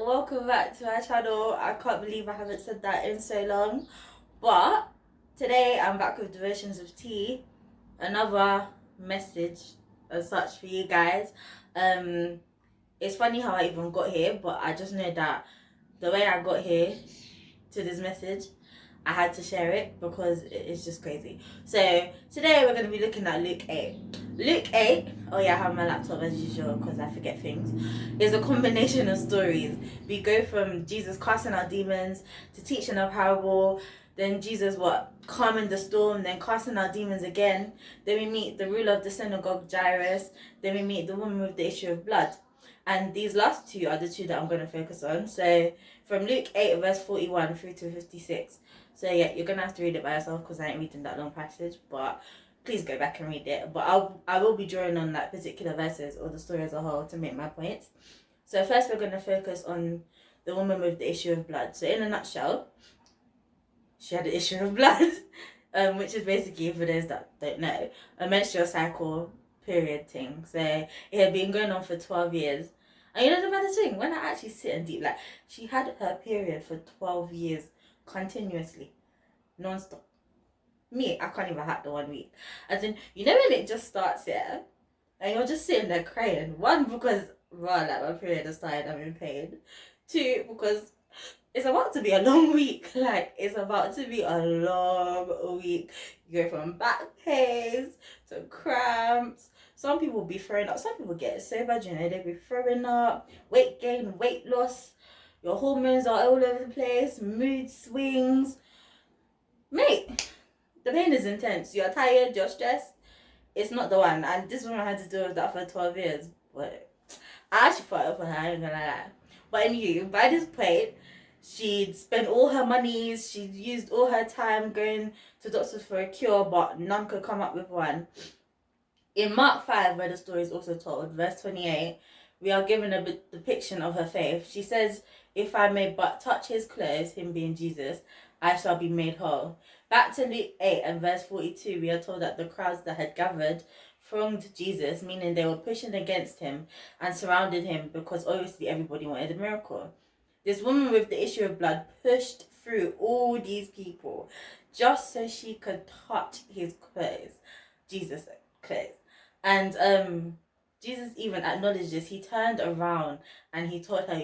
welcome back to my channel. I can't believe I haven't said that in so long, but today I'm back with Devotions of Tea, another message as such for you guys. It's funny how I even got here, but I just know that the way I got here to this message, I had to share it because it's just crazy. So today we're going to be looking at Luke 8. Luke 8, oh yeah, I have my laptop as usual because I forget things, is a combination of stories. We go from Jesus casting out demons to teaching a parable, then Jesus calming the storm, then casting out demons again. Then we meet the ruler of the synagogue, Jairus. Then we meet the woman with the issue of blood. And these last two are the two that I'm going to focus on. So from Luke 8 verse 41 through to 56. So yeah, you're going to have to read it by yourself because I ain't reading that long passage, but please go back and read it. But I will be drawing on like particular verses or the story as a whole to make my points. So first we're going to focus on the woman with the issue of blood. So in a nutshell, she had the issue of blood, which is basically, for those that don't know, a menstrual cycle period thing. So it had been going on for 12 years. And you know the maddest thing, when I actually sit and deep, like, she had her period for 12 years continuously, non-stop. Me, I can't even have the 1 week. As in, you know when it just starts here, and you're just sitting there crying. One, because, well, like, my period has started, I'm in pain. Two, because it's about to be a long week. Like, it's about to be a long week. You go from back pains to cramps. Some people be throwing up. Some people get it so bad, you know, they be throwing up, weight gain, weight loss. Your hormones are all over the place, mood swings. Mate, the pain is intense. You're tired, you're stressed. It's not the one. And this woman had to deal with that for 12 years. But I actually fought for her, I ain't gonna lie. But anyway, by this point, she'd spent all her monies, she'd used all her time going to doctors for a cure, but none could come up with one. In Mark 5, where the story is also told, verse 28, we are given a depiction of her faith. She says, "If I may but touch his clothes," him being Jesus, "I shall be made whole." Back to Luke 8 and verse 42, we are told that the crowds that had gathered thronged Jesus, meaning they were pushing against him and surrounded him because obviously everybody wanted a miracle. This woman with the issue of blood pushed through all these people just so she could touch his clothes, Jesus' clothes. And Jesus even acknowledged this. He turned around and he told her,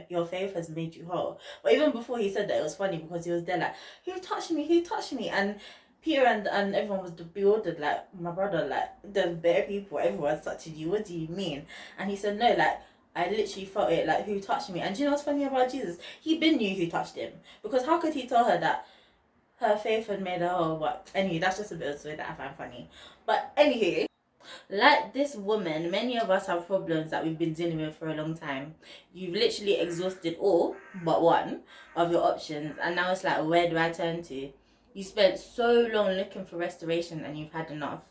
your faith has made you whole. But even before he said that, it was funny because he was there like, who touched me? Who touched me? And Peter and everyone was bewildered, like, my brother, like, there's bare people, everyone's touching you. What do you mean? And he said, no, like, I literally felt it, like, who touched me? And do you know what's funny about Jesus? He been knew who touched him. Because how could he tell her that her faith had made her whole? But anyway, that's just a bit of a story that I find funny. But anyway, like this woman, many of us have problems that we've been dealing with for a long time. You've literally exhausted all but one of your options, and now it's like, where do I turn to? You spent so long looking for restoration and you've had enough.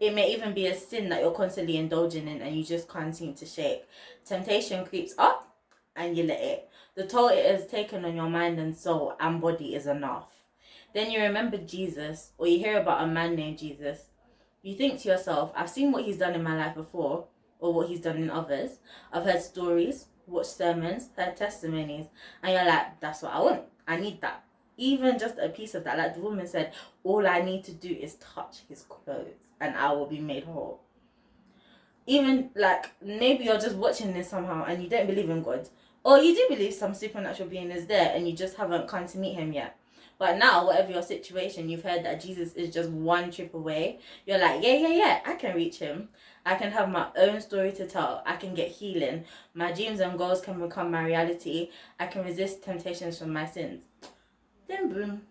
It may even be a sin that you're constantly indulging in and you just can't seem to shake. Temptation creeps up and you let it. The toll it has taken on your mind and soul and body is enough. Then you remember Jesus, or you hear about a man named Jesus. You think to yourself, I've seen what he's done in my life before, or what he's done in others. I've heard stories, watched sermons, heard testimonies, and you're like, that's what I want. I need that. Even just a piece of that. Like the woman said, all I need to do is touch his clothes and I will be made whole. Even like, maybe you're just watching this somehow and you don't believe in God. Or you do believe some supernatural being is there and you just haven't come to meet him yet. But now, whatever your situation, you've heard that Jesus is just one trip away. You're like, yeah, I can reach him. I can have my own story to tell. I can get healing. My dreams and goals can become my reality. I can resist temptations from my sins. Then boom.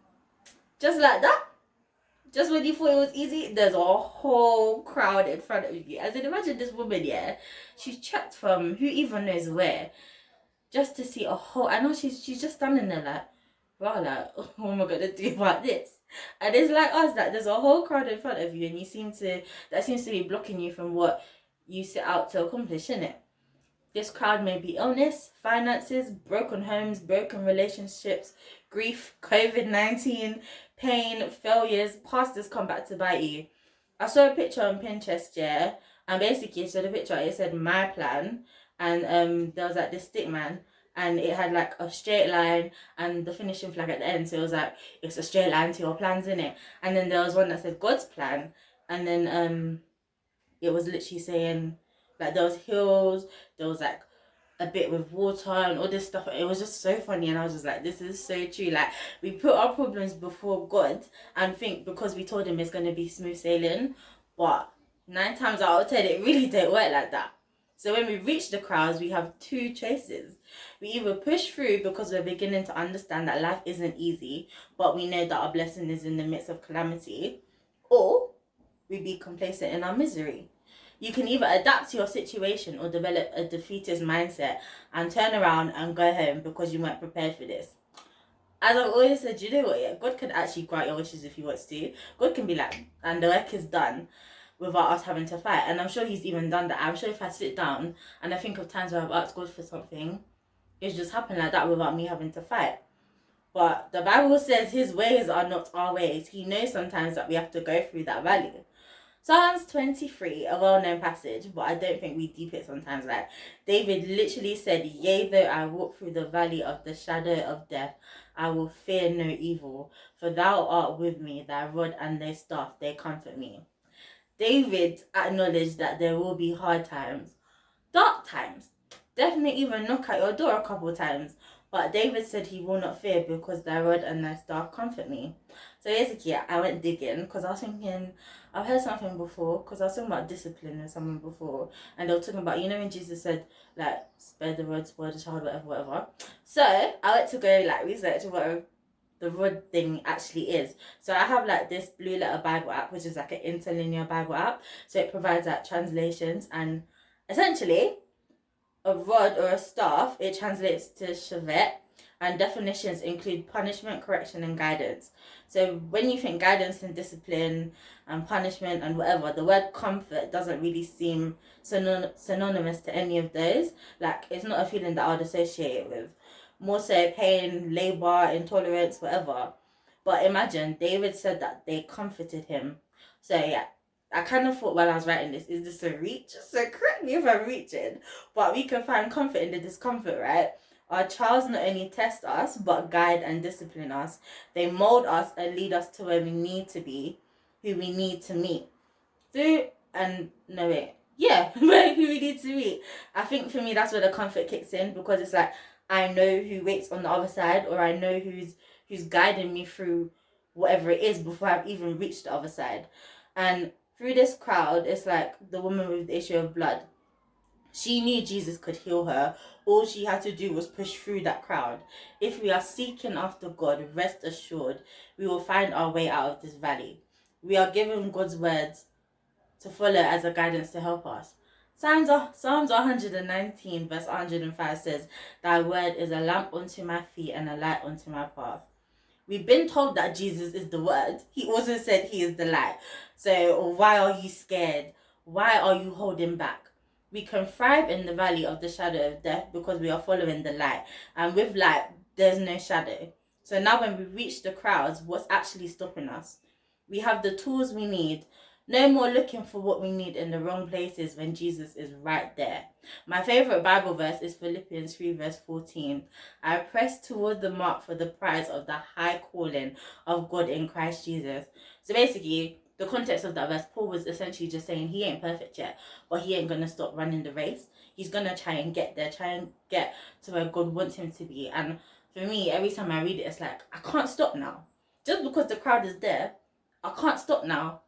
Just like that. Just when you thought it was easy, there's a whole crowd in front of you. As in, imagine this woman, yeah. She's checked from who even knows where. Just to see a whole... I know she's just standing there like, wow, like, what am I going to do about this? And it's like us, that there's a whole crowd in front of you and that seems to be blocking you from what you set out to accomplish, innit? This crowd may be illness, finances, broken homes, broken relationships, grief, COVID-19, pain, failures, past has come back to bite you. I saw a picture on Pinterest, yeah, and basically, so the picture, it said my plan, and there was like this stick man, and it had like a straight line and the finishing flag at the end. So it was like, it's a straight line to your plans, innit? And then there was one that said God's plan, and then it was literally saying like there was hills, there was like a bit with water and all this stuff. It was just so funny, and I was just like, this is so true. Like, we put our problems before God and think because we told him it's going to be smooth sailing, but 9 times out of 10 it really don't work like that. So when we reach the crowds, we have 2 choices. We either push through because we're beginning to understand that life isn't easy, but we know that our blessing is in the midst of calamity, or we be complacent in our misery. You can either adapt to your situation or develop a defeatist mindset and turn around and go home because you weren't prepared for this. As I've always said, you know what, yeah, God can actually grant your wishes if he wants to. God can be like, and the work is done without us having to fight. And I'm sure he's even done that. I'm sure if I sit down and I think of times where I've asked God for something, it's just happened like that without me having to fight. But the Bible says his ways are not our ways. He knows sometimes that we have to go through that valley. Psalms 23, a well-known passage, but I don't think we deep it sometimes. Like, David literally said, yea, though I walk through the valley of the shadow of death, I will fear no evil, for thou art with me, thy rod and thy staff, they comfort me. David acknowledged that there will be hard times, dark times, definitely even knock at your door a couple times, but David said he will not fear because thy rod and thy staff comfort me. So basically, I went digging because I was thinking, I've heard something before, because I was talking about discipline with someone before, and they were talking about, you know, when Jesus said, like, spare the rod, spoil the child, whatever. So I went to go, like, research what the rod thing actually is. So I have, like, this Blue Letter Bible app, which is like an interlinear Bible app. So it provides, like, translations, and essentially, a rod or a staff, it translates to Sha'vet, and definitions include punishment, correction, and guidance. So when you think guidance and discipline and punishment and whatever, the word comfort doesn't really seem synonymous to any of those. Like, it's not a feeling that I would associate it with. More so pain, labor, intolerance, whatever. But imagine, David said that they comforted him. So yeah, I kind of thought while I was writing this, is this a reach? So correct me if I'm reaching, but we can find comfort in the discomfort, right? Our trials not only test us, but guide and discipline us. They mold us and lead us to where we need to be, who we need to meet. Who we need to meet. I think for me, that's where the comfort kicks in, because it's like, I know who waits on the other side, or I know who's guiding me through whatever it is before I've even reached the other side. And through this crowd, it's like the woman with the issue of blood. She knew Jesus could heal her. All she had to do was push through that crowd. If we are seeking after God, rest assured, we will find our way out of this valley. We are given God's words to follow as a guidance to help us. Psalms 119 verse 105 says, thy word is a lamp unto my feet and a light unto my path. We've been told that Jesus is the word. He also said he is the light. So why are you scared? Why are you holding back? We can thrive in the valley of the shadow of death because we are following the light. And with light, there's no shadow. So now when we reach the crowds, what's actually stopping us? We have the tools we need. No more looking for what we need in the wrong places when Jesus is right there. My favorite Bible verse is Philippians 3 verse 14. I press toward the mark for the prize of the high calling of God in Christ Jesus. So basically, the context of that verse, Paul was essentially just saying he ain't perfect yet, but he ain't going to stop running the race. He's going to try and get there, try and get to where God wants him to be. And for me, every time I read it, it's like, I can't stop now. Just because the crowd is there, I can't stop now.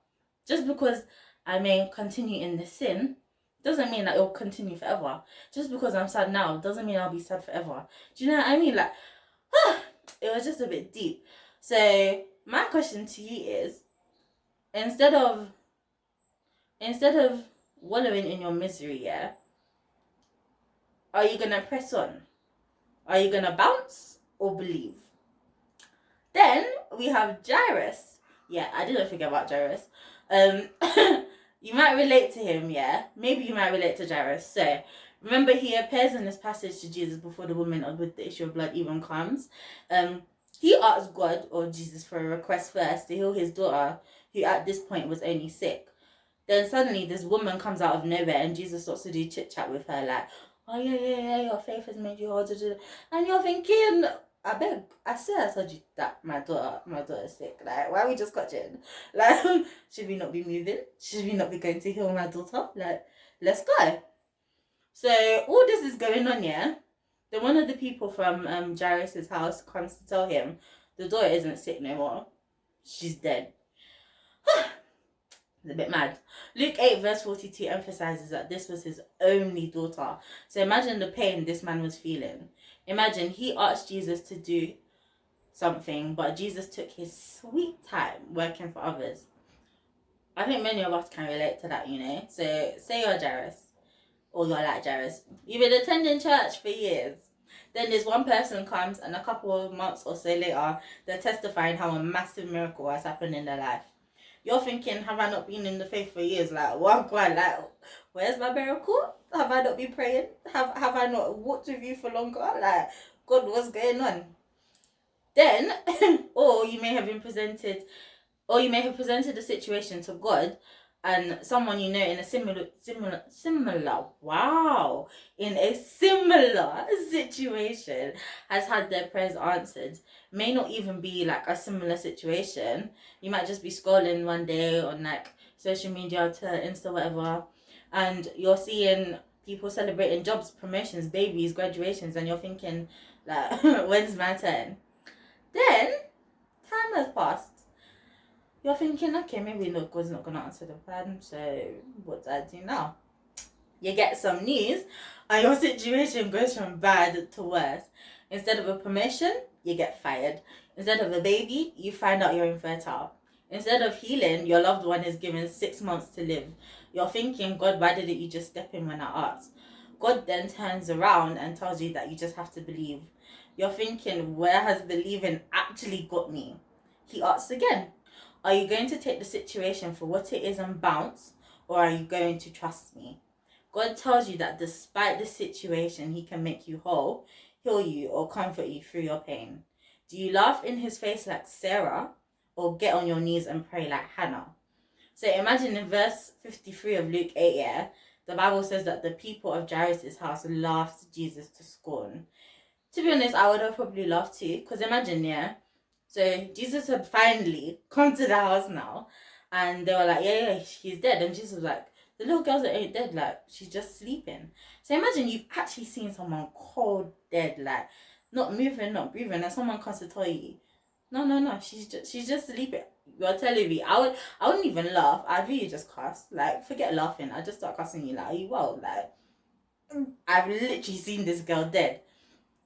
Just because I may continue in the sin doesn't mean that it will continue forever. Just because I'm sad now doesn't mean I'll be sad forever. Do you know what I mean? Like, it was just a bit deep. So my question to you is, instead of wallowing in your misery, yeah, are you gonna press on? Are you gonna bounce or believe? Then we have Jairus. Yeah, I didn't forget about Jairus. You might relate to him, yeah? Maybe you might relate to Jairus. So, remember he appears in this passage to Jesus before the woman with the issue of blood even comes. He asked God or Jesus for a request first to heal his daughter, who at this point was only sick. Then suddenly this woman comes out of nowhere and Jesus starts to do chit-chat with her like, oh yeah, your faith has made you whole. And you're thinking, I beg, I swear I told you that my daughter's sick. Like, why are we just catching? Like, should we not be moving? Should we not be going to heal my daughter? Like, let's go. So all this is going on, yeah. Then one of the people from Jairus's house comes to tell him the daughter isn't sick no more. She's dead. It's a bit mad. Luke 8 verse 42 emphasizes that this was his only daughter. So imagine the pain this man was feeling. Imagine he asked Jesus to do something, but Jesus took his sweet time working for others. I think many of us can relate to that, you know. So say you're Jairus, or you're like Jairus. You've been attending church for years. Then this one person comes, and a couple of months or so later, they're testifying how a massive miracle has happened in their life. You're thinking, have I not been in the faith for years? Like, what God? Like, where's my miracle? Have I not been praying? Have I not walked with you for longer? Like, God, what's going on? Then, or you may have presented the situation to God, and someone you know in a similar situation has had their prayers answered. May not even be like a similar situation. You might just be scrolling one day on like social media, to Insta, whatever, and you're seeing people celebrating jobs, promotions, babies, graduations, and you're thinking like, when's my turn? Then time has passed. You're thinking, okay, maybe God's not going to answer the plan, so what do I do now? You get some news, and your situation goes from bad to worse. Instead of a promotion, you get fired. Instead of a baby, you find out you're infertile. Instead of healing, your loved one is given 6 months to live. You're thinking, God, why didn't you just step in when I asked? God then turns around and tells you that you just have to believe. You're thinking, where has believing actually got me? He asks again, are you going to take the situation for what it is and bounce, or are you going to trust me? God tells you that despite the situation, he can make you whole, heal you, or comfort you through your pain. Do you laugh in his face like Sarah, or get on your knees and pray like Hannah? So imagine in verse 53 of Luke 8, yeah, the Bible says that the people of Jairus' house laughed Jesus to scorn. To be honest, I would have probably laughed too, because imagine, yeah, so Jesus had finally come to the house now, and they were like, yeah, he's dead. And Jesus was like, the little girl that ain't dead, like, she's just sleeping. So imagine you've actually seen someone cold dead, like, not moving, not breathing, and someone comes to tell you, no, she's just sleeping. You're telling me, I wouldn't even laugh. I'd really just cuss. Like, forget laughing. I'd just start cussing you, like, are you well? Like, I've literally seen this girl dead.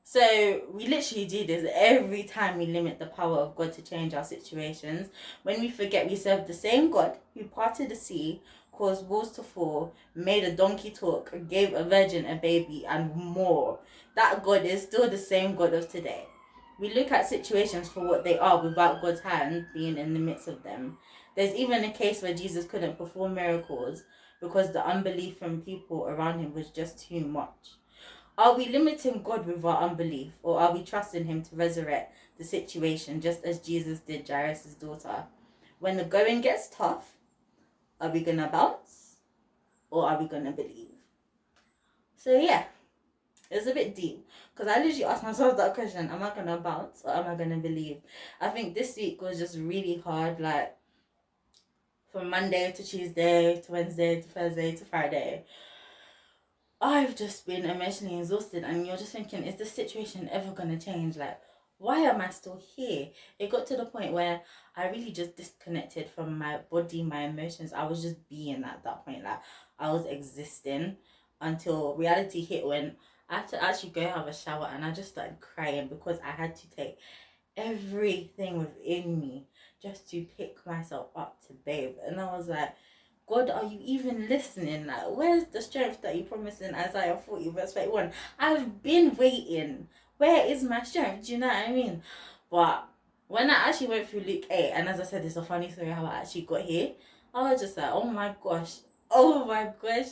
So we literally do this every time we limit the power of God to change our situations. When we forget we serve the same God who parted the sea, caused walls to fall, made a donkey talk, gave a virgin a baby, and more. That God is still the same God of today. We look at situations for what they are without God's hand being in the midst of them. There's even a case where Jesus couldn't perform miracles because the unbelief from people around him was just too much. Are we limiting God with our unbelief, or are we trusting him to resurrect the situation just as Jesus did Jairus' daughter? When the going gets tough, are we going to bounce, or are we going to believe? So yeah, it's a bit deep, because I literally asked myself that question, am I going to bounce, or am I going to believe? I think this week was just really hard, like from Monday to Tuesday to Wednesday to Thursday to Friday. I've just been emotionally exhausted, and you're just thinking, is this situation ever going to change? Like, why am I still here? It got to the point where I really just disconnected from my body, my emotions. I was just being at that point. Like, I was existing until reality hit, when I had to actually go have a shower, and I just started crying because I had to take everything within me just to pick myself up to bathe. And I was like, God, are you even listening? Like, where's the strength that you promised in Isaiah 40 verse 31? I've been waiting. Where is my strength? Do you know what I mean? But when I actually went through Luke 8, and as I said, it's a funny story how I actually got here, I was just like, oh my gosh,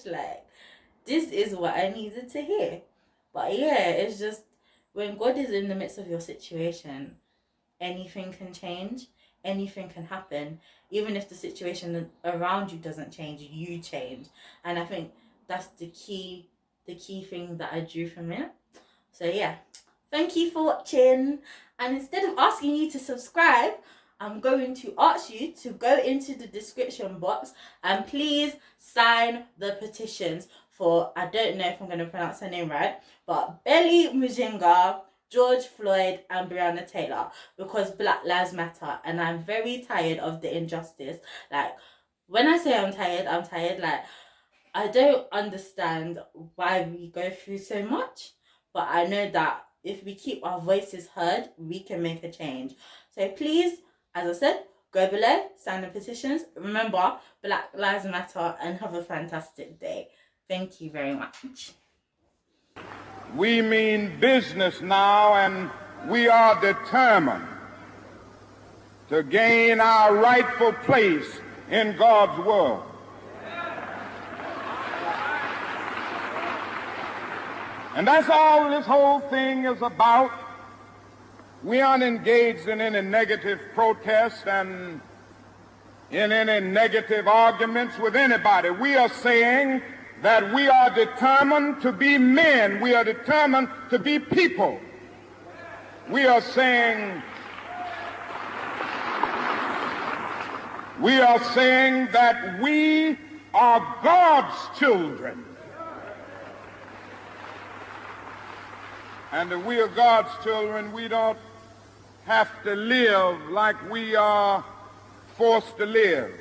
like, this is what I needed to hear. But yeah, it's just, when God is in the midst of your situation, anything can change, anything can happen. Even if the situation around you doesn't change, you change. And I think that's the key the key thing that I drew from it. So yeah, thank you for watching. And instead of asking you to subscribe, I'm going to ask you to go into the description box and please sign the petitions for, I don't know if I'm going to pronounce her name right, but Belly Mujinga, George Floyd and Breonna Taylor, because Black Lives Matter. And I'm very tired of the injustice. Like, when I say I'm tired, like, I don't understand why we go through so much, but I know that if we keep our voices heard, we can make a change. So please, as I said, go below, sign the petitions. Remember, Black Lives Matter, and have a fantastic day. Thank you very much. We mean business now, and we are determined to gain our rightful place in God's world. And that's all this whole thing is about. We aren't engaged in any negative protest and in any negative arguments with anybody. We are saying that we are determined to be men. We are determined to be people. We are saying that we are God's children. And if we are God's children, we don't have to live like we are forced to live.